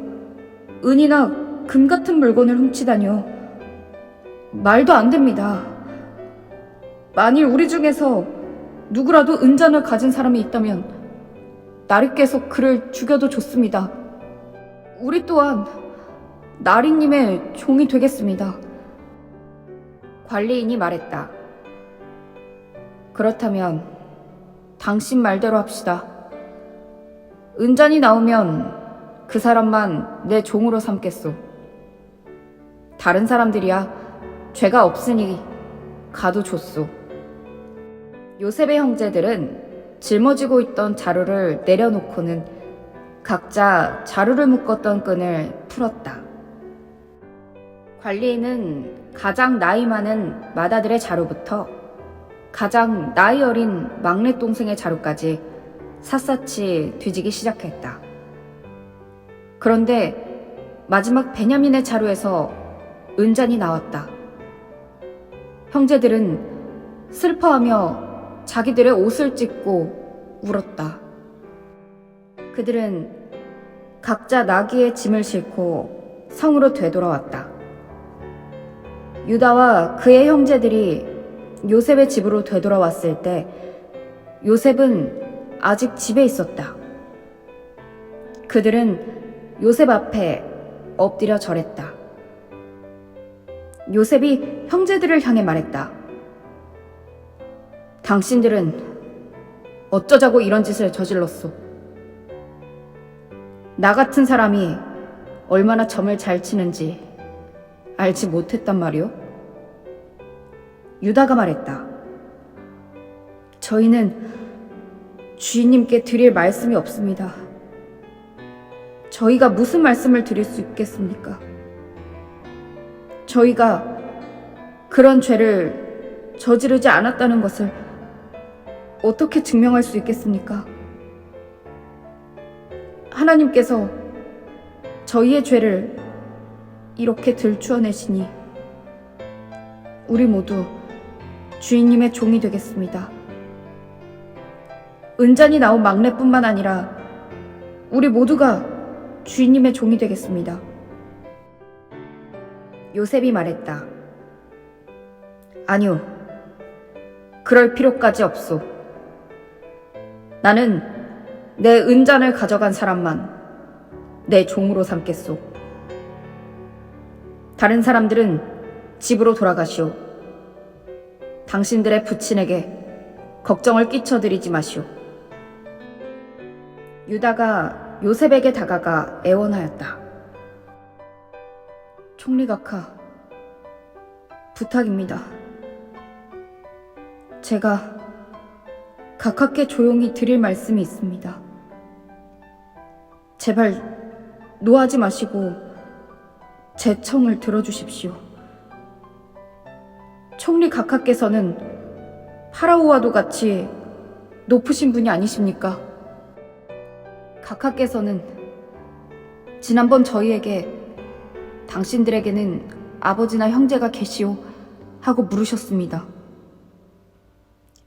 [SPEAKER 1] 은이나 금 같은 물건을 훔치다니요. 말도 안 됩니다. 만일 우리 중에서 누구라도 은잔을 가진 사람이 있다면 나리께서 그를 죽여도 좋습니다. 우리 또한 나리님의 종이 되겠습니다. 관리인이 말했다. 그렇다면 당신 말대로 합시다. 은잔이 나오면 그 사람만 내 종으로 삼겠소. 다른 사람들이야 죄가 없으니 가도 좋소. 요셉의 형제들은 짊어지고 있던 자루를 내려놓고는 각자 자루를 묶었던 끈을 풀었다. 관리인은 가장 나이 많은 맏아들의 자루부터 가장 나이 어린 막내 동생의 자루까지 샅샅이 뒤지기 시작했다. 그런데 마지막 베냐민의 자루에서 은잔이 나왔다. 형제들은 슬퍼하며 자기들의 옷을 찢고 울었다. 그들은 각자 나귀의 짐을 싣고 성으로 되돌아왔다. 유다와 그의 형제들이 요셉의 집으로 되돌아왔을 때 요셉은 아직 집에 있었다. 그들은 요셉 앞에 엎드려 절했다. 요셉이 형제들을 향해 말했다. 당신들은 어쩌자고 이런 짓을 저질렀소? 나 같은 사람이 얼마나 점을 잘 치는지 알지 못했단 말이오? 유다가 말했다. 저희는 주인님께 드릴 말씀이 없습니다. 저희가 무슨 말씀을 드릴 수 있겠습니까? 저희가 그런 죄를 저지르지 않았다는 것을 어떻게 증명할 수 있겠습니까? 하나님께서 저희의 죄를 이렇게 들추어내시니 우리 모두 주인님의 종이 되겠습니다. 은잔이 나온 막내뿐만 아니라 우리 모두가 주인님의 종이 되겠습니다. 요셉이 말했다. 아니요, 그럴 필요까지 없소. 나는 내 은잔을 가져간 사람만 내 종으로 삼겠소. 다른 사람들은 집으로 돌아가시오. 당신들의 부친에게 걱정을 끼쳐드리지 마시오. 유다가 요셉에게 다가가 애원하였다. 총리각하, 부탁입니다. 제가 각하께 조용히 드릴 말씀이 있습니다. 제발 노하지 마시고 제 청을 들어주십시오. 총리 각하께서는 파라오와도 같이 높으신 분이 아니십니까? 각하께서는 지난번 저희에게 당신들에게는 아버지나 형제가 계시오 하고 물으셨습니다.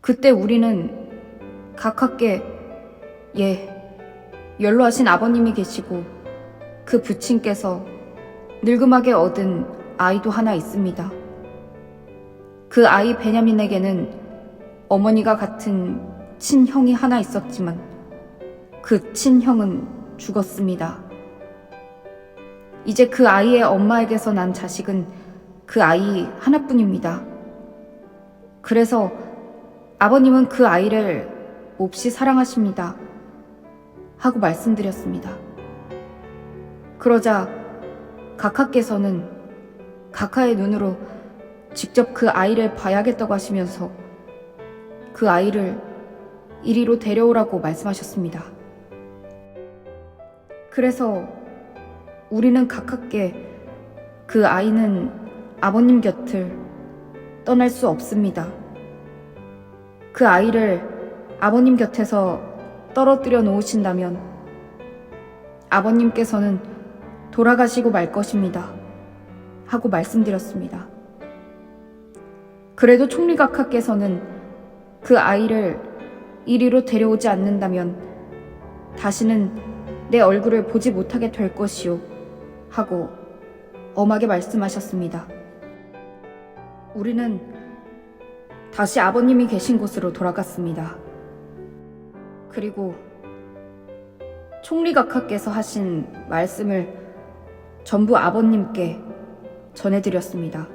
[SPEAKER 1] 그때 우리는 가깝게 연로하신 아버님이 계시고 그 부친께서 늙음하게 얻은 아이도 하나 있습니다. 그 아이 베냐민에게는 어머니가 같은 친형이 하나 있었지만 그 친형은 죽었습니다. 이제 그 아이의 엄마에게서 난 자식은 그 아이 하나뿐입니다. 그래서 아버님은 그 아이를 몹시 사랑하십니다. 하고 말씀드렸습니다. 그러자 각하께서는 각하의 눈으로 직접 그 아이를 봐야겠다고 하시면서 그 아이를 이리로 데려오라고 말씀하셨습니다. 그래서 우리는 각하께 그 아이는 아버님 곁을 떠날 수 없습니다. 그 아이를 아버님 곁에서 떨어뜨려 놓으신다면 아버님께서는 돌아가시고 말 것입니다. 하고 말씀드렸습니다. 그래도 총리각하께서는 그 아이를 이리로 데려오지 않는다면 다시는 내 얼굴을 보지 못하게 될 것이오. 하고 엄하게 말씀하셨습니다. 우리는 다시 아버님이 계신 곳으로 돌아갔습니다. 그리고 총리각하께서 하신 말씀을 전부 아버님께 전해드렸습니다.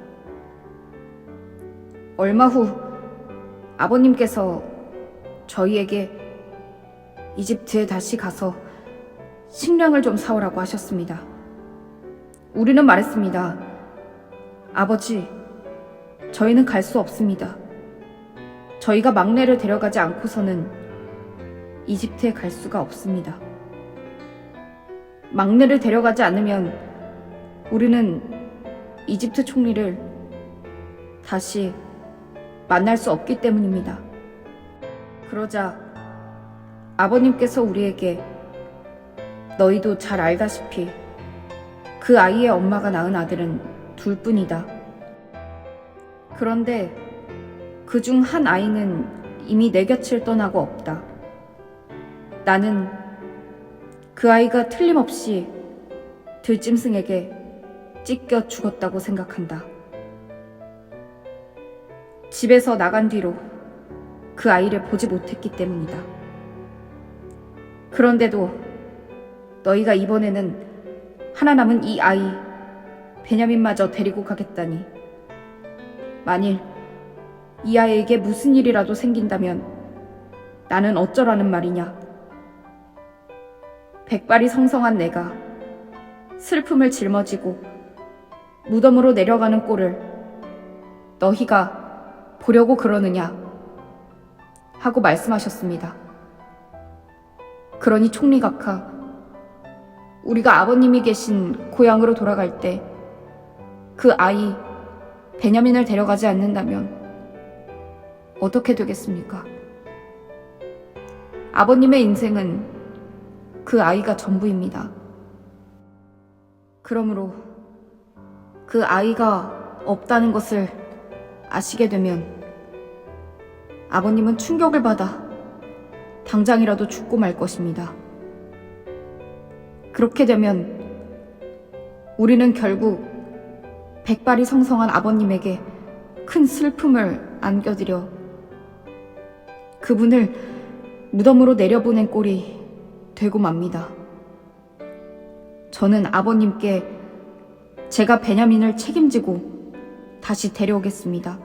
[SPEAKER 1] 얼마 후 아버님께서 저희에게 이집트에 다시 가서 식량을 좀 사오라고 하셨습니다. 우리는 말했습니다. 아버지, 저희는 갈 수 없습니다. 저희가 막내를 데려가지 않고서는 이집트에 갈 수가 없습니다. 막내를 데려가지 않으면 우리는 이집트 총리를 다시 만날 수 없기 때문입니다. 그러자 아버님께서 우리에게 너희도 잘 알다시피 그 아이의 엄마가 낳은 아들은 둘뿐이다. 그런데 그중 한 아이는 이미 내 곁을 떠나고 없다. 나는 그 아이가 틀림없이 들짐승에게 찢겨 죽었다고 생각한다. 집에서 나간 뒤로 그 아이를 보지 못했기 때문이다. 그런데도 너희가 이번에는 하나 남은 이 아이 베냐민마저 데리고 가겠다니, 만일 이 아이에게 무슨 일이라도 생긴다면 나는 어쩌라는 말이냐. 백발이 성성한 내가 슬픔을 짊어지고 무덤으로 내려가는 꼴을 너희가 보려고 그러느냐 하고 말씀하셨습니다. 그러니 총리각하, 우리가 아버님이 계신 고향으로 돌아갈 때 그 아이 베냐민을 데려가지 않는다면 어떻게 되겠습니까? 아버님의 인생은 그 아이가 전부입니다. 그러므로 그 아이가 없다는 것을 아시게 되면 아버님은 충격을 받아 당장이라도 죽고 말 것입니다. 그렇게 되면 우리는 결국 백발이 성성한 아버님에게 큰 슬픔을 안겨드려 그분을 무덤으로 내려보낸 꼴이 되고 맙니다. 저는 아버님께 제가 베냐민을 책임지고 다시 데려오겠습니다.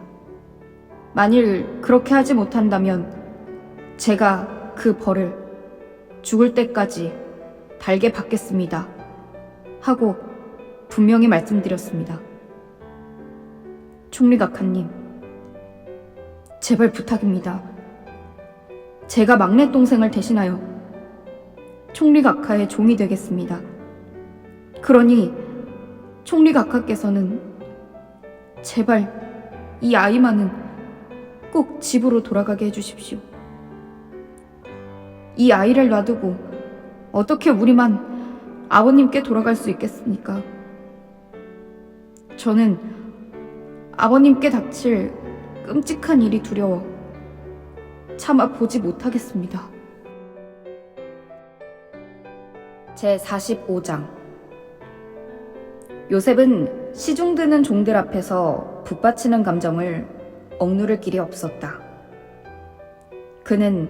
[SPEAKER 1] 만일 그렇게 하지 못한다면 제가 그 벌을 죽을 때까지 달게 받겠습니다. 하고 분명히 말씀드렸습니다. 총리각하님, 제발 부탁입니다. 제가 막내 동생을 대신하여 총리각하의 종이 되겠습니다. 그러니 총리각하께서는 제발 이 아이만은 꼭 집으로 돌아가게 해주십시오. 이 아이를 놔두고 어떻게 우리만 아버님께 돌아갈 수 있겠습니까? 저는 아버님께 닥칠 끔찍한 일이 두려워 차마 보지 못하겠습니다. 제45장. 요셉은 시중드는 종들 앞에서 북받치는 감정을 억누를 길이 없었다. 그는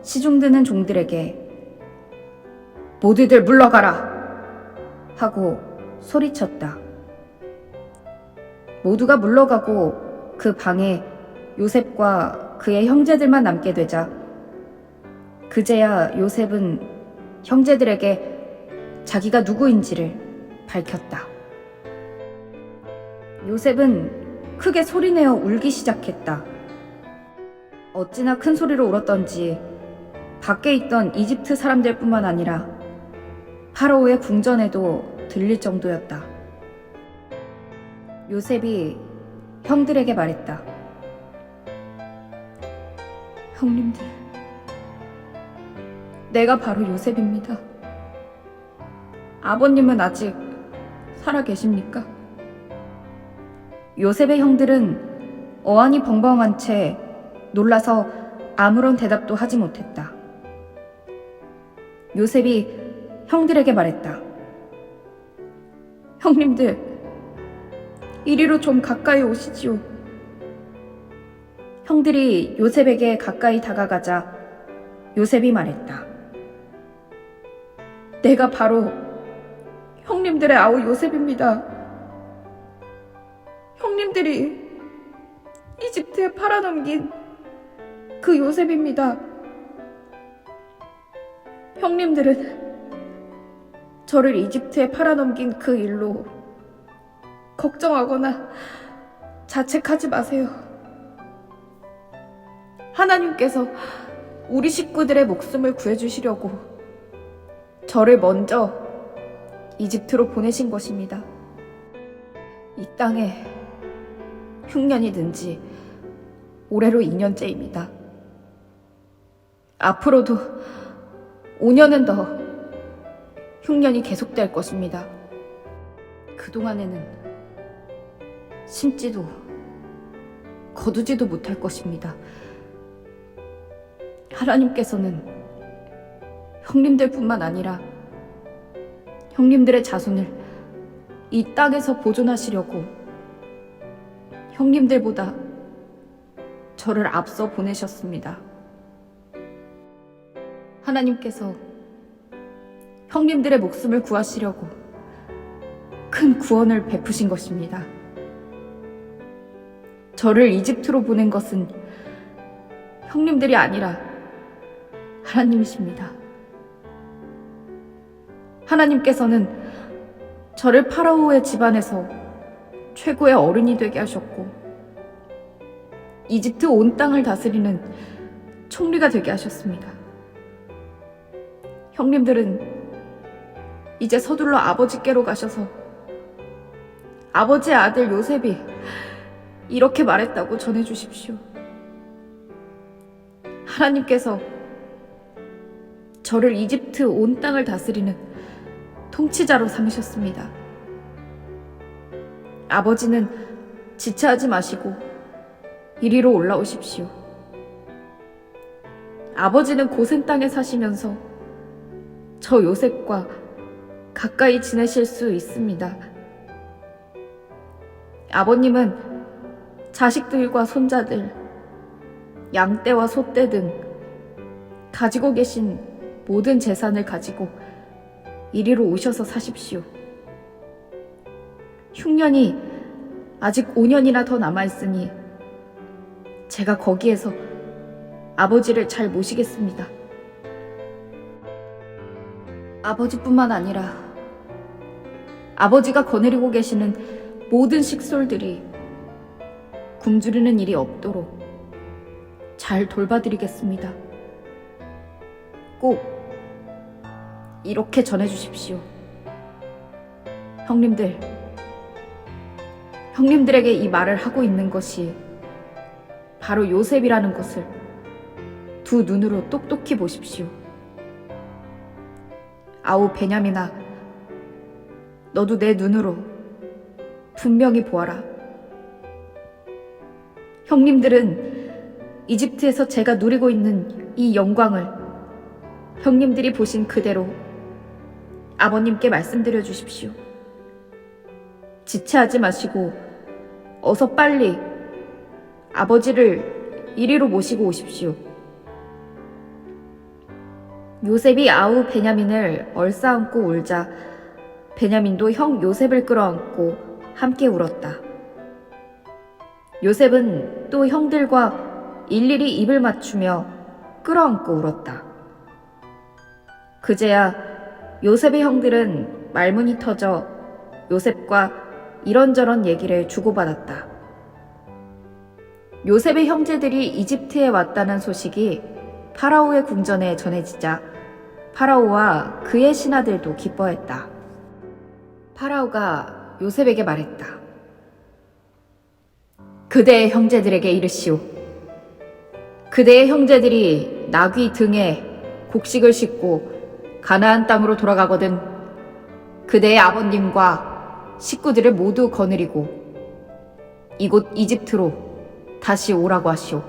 [SPEAKER 1] 시중드는 종들에게 모두들 물러가라! 하고 소리쳤다. 모두가 물러가고 그 방에 요셉과 그의 형제들만 남게 되자 그제야 요셉은 형제들에게 자기가 누구인지를 밝혔다. 요셉은 크게 소리내어 울기 시작했다. 어찌나 큰 소리로 울었던지 밖에 있던 이집트 사람들뿐만 아니라 파라오의 궁전에도 들릴 정도였다. 요셉이 형들에게 말했다. 형님들, 내가 바로 요셉입니다. 아버님은 아직 살아 계십니까? 요셉의 형들은 어안이 벙벙한 채 놀라서 아무런 대답도 하지 못했다. 요셉이 형들에게 말했다. 형님들, 이리로 좀 가까이 오시지요. 형들이 요셉에게 가까이 다가가자 요셉이 말했다. 내가 바로 형님들의 아우 요셉입니다. 형님들이 이집트에 팔아넘긴 그 요셉입니다. 형님들은 저를 이집트에 팔아넘긴 그 일로 걱정하거나 자책하지 마세요. 하나님께서 우리 식구들의 목숨을 구해주시려고 저를 먼저 이집트로 보내신 것입니다. 이 땅에 흉년이 든 지 올해로 2년째입니다. 앞으로도 5년은 더 흉년이 계속될 것입니다. 그동안에는 심지도 거두지도 못할 것입니다. 하나님께서는 형님들뿐만 아니라 형님들의 자손을 이 땅에서 보존하시려고 형님들보다 저를 앞서 보내셨습니다. 하나님께서 형님들의 목숨을 구하시려고 큰 구원을 베푸신 것입니다. 저를 이집트로 보낸 것은 형님들이 아니라 하나님이십니다. 하나님께서는 저를 파라오의 집안에서 최고의 어른이 되게 하셨고 이집트 온 땅을 다스리는 총리가 되게 하셨습니다. 형님들은 이제 서둘러 아버지께로 가셔서 아버지의 아들 요셉이 이렇게 말했다고 전해주십시오. 하나님께서 저를 이집트 온 땅을 다스리는 통치자로 삼으셨습니다. 아버지는 지체하지 마시고 이리로 올라오십시오. 아버지는 고센 땅에 사시면서 저 요셉과 가까이 지내실 수 있습니다. 아버님은 자식들과 손자들, 양떼와 소떼 등 가지고 계신 모든 재산을 가지고 이리로 오셔서 사십시오. 흉년이 아직 5년이나 더 남아있으니 제가 거기에서 아버지를 잘 모시겠습니다. 아버지뿐만 아니라 아버지가 거느리고 계시는 모든 식솔들이 굶주리는 일이 없도록 잘 돌봐드리겠습니다. 꼭 이렇게 전해주십시오. 형님들에게 이 말을 하고 있는 것이 바로 요셉이라는 것을 두 눈으로 똑똑히 보십시오. 아우 베냐민아, 너도 내 눈으로 분명히 보아라. 형님들은
[SPEAKER 2] 이집트에서 제가 누리고 있는 이 영광을 형님들이 보신 그대로 아버님께 말씀드려 주십시오. 지체하지 마시고 어서 빨리 아버지를 이리로 모시고 오십시오. 요셉이 아우 베냐민을 얼싸안고 울자 베냐민도 형 요셉을 끌어안고 함께 울었다. 요셉은 또 형들과 일일이 입을 맞추며 끌어안고 울었다. 그제야 요셉의 형들은 말문이 터져 요셉과 이런저런 얘기를 주고받았다. 요셉의 형제들이 이집트에 왔다는 소식이 파라오의 궁전에 전해지자 파라오와 그의 신하들도 기뻐했다. 파라오가 요셉에게 말했다. 그대의 형제들에게 이르시오. 그대의 형제들이 나귀 등에 곡식을 싣고 가나안 땅으로 돌아가거든 그대의 아버님과 식구들을 모두 거느리고 이곳 이집트로 다시 오라고 하시오.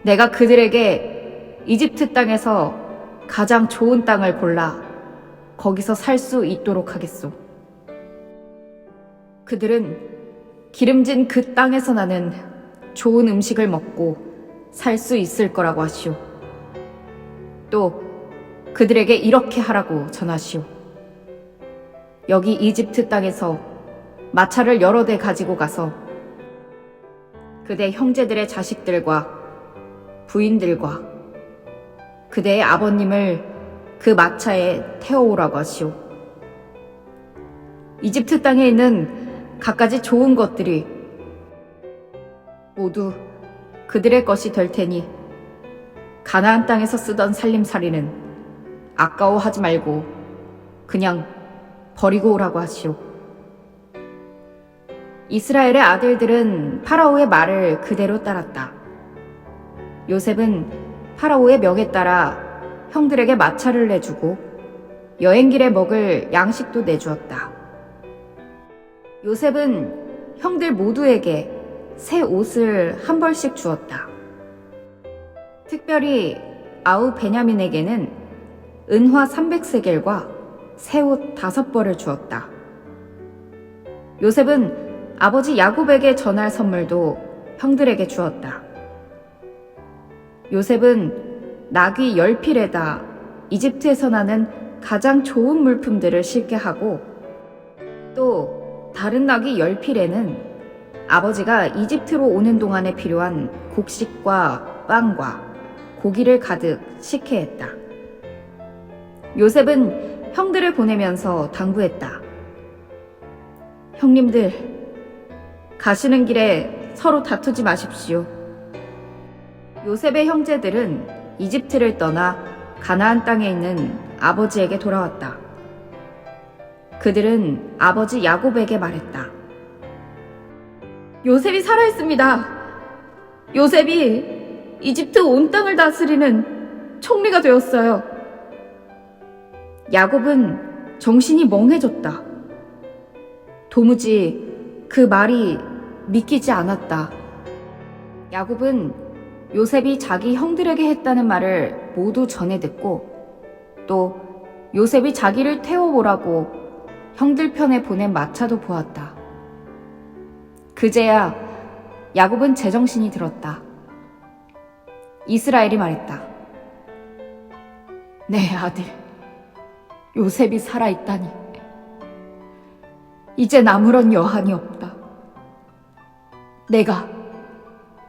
[SPEAKER 2] 내가 그들에게 이집트 땅에서 가장 좋은 땅을 골라 거기서 살 수 있도록 하겠소. 그들은 기름진 그 땅에서 나는 좋은 음식을 먹고 살 수 있을 거라고 하시오. 또 그들에게 이렇게 하라고 전하시오. 여기 이집트 땅에서 마차를 여러 대 가지고 가서 그대 형제들의 자식들과 부인들과 그대의 아버님을 그 마차에 태워오라고 하시오. 이집트 땅에 있는 갖가지 좋은 것들이 모두 그들의 것이 될 테니 가나안 땅에서 쓰던 살림살이는 아까워하지 말고 그냥 버리고 오라고 하시오. 이스라엘의 아들들은 파라오의 말을 그대로 따랐다. 요셉은 파라오의 명에 따라 형들에게 마차를 내주고 여행길에 먹을 양식도 내주었다. 요셉은 형들 모두에게 새 옷을 한 벌씩 주었다. 특별히 아우 베냐민에게는 은화 300세겔과 새 옷 5벌을 주었다. 요셉은 아버지 야곱에게 전할 선물도 형들에게 주었다. 요셉은 나귀 10필에다 이집트에서 나는 가장 좋은 물품들을 싣게 하고 또 다른 나귀 10필에는 아버지가 이집트로 오는 동안에 필요한 곡식과 빵과 고기를 가득 싣게 했다. 요셉은 형들을 보내면서 당부했다. 형님들, 가시는 길에 서로 다투지 마십시오. 요셉의 형제들은 이집트를 떠나 가나안 땅에 있는 아버지에게 돌아왔다. 그들은 아버지 야곱에게 말했다. 요셉이 살아있습니다. 요셉이 이집트 온 땅을 다스리는 총리가 되었어요. 야곱은 정신이 멍해졌다. 도무지 그 말이 믿기지 않았다. 야곱은 요셉이 자기 형들에게 했다는 말을 모두 전해 듣고 또 요셉이 자기를 태워보라고 형들 편에 보낸 마차도 보았다. 그제야 야곱은 제정신이 들었다. 이스라엘이 말했다. 내 아들 요셉이 살아있다니 이젠 아무런 여한이 없다. 내가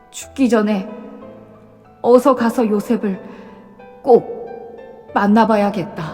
[SPEAKER 2] 죽기 전에 어서 가서 요셉을 꼭 만나봐야겠다.